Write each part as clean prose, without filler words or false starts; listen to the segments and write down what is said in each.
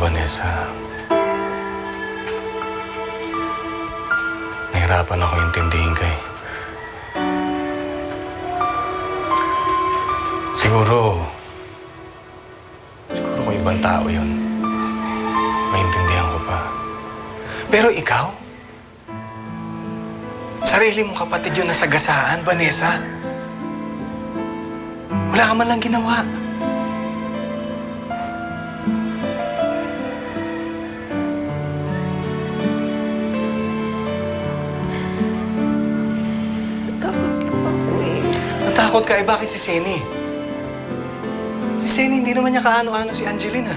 Vanessa, nahirapan ako intindihin ka eh. Siguro kung ibang tao yun, maintindihan ko pa. Pero ikaw, sarili mong kapatid yun na sagasaan, Vanessa. Wala ka man lang ginawa. Natakot po ako eh. Natakot ka eh, bakit si Seni? Si Seni, hindi naman niya kaano-ano si Angelina.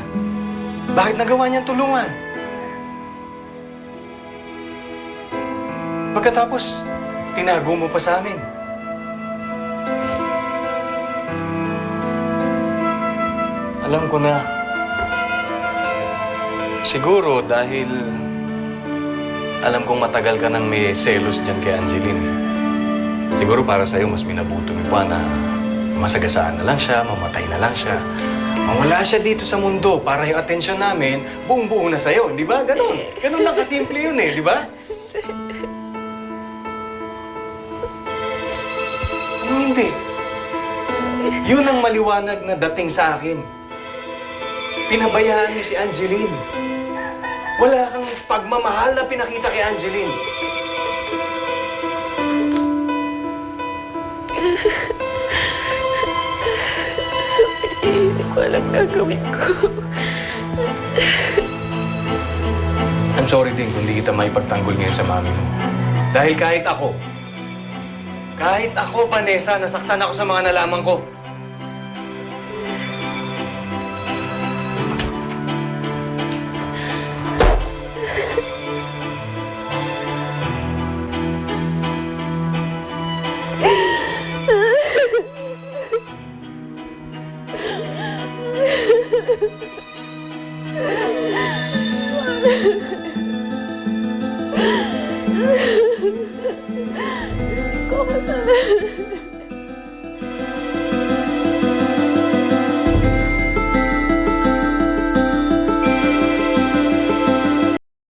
Bakit nagawa niyang tulungan? Pagkatapos, tinago mo pa sa amin. Alam ko na. Siguro dahil alam kong matagal ka nang may selos dyan kay Angeline. Siguro para sa'yo mas minabuto mo pa na masagasaan na lang siya, mamatay na lang siya. Mawala siya dito sa mundo para yung atensyon namin buong-buo na sa'yo, di ba? Ganon. Ganon lang kasimple yun eh, di ba? Ano hindi? Yun ang maliwanag na dating sa akin. Pinabayaan niyo si Angeline. Wala kang pagmamahal na pinakita kay Angeline. Hindi ko alam gagawin ko. I'm sorry din kung di kita maipagtanggol ngayon sa mami mo. Dahil kahit ako, Vanessa, nasaktan ako sa mga nalaman ko. Ha ha ha.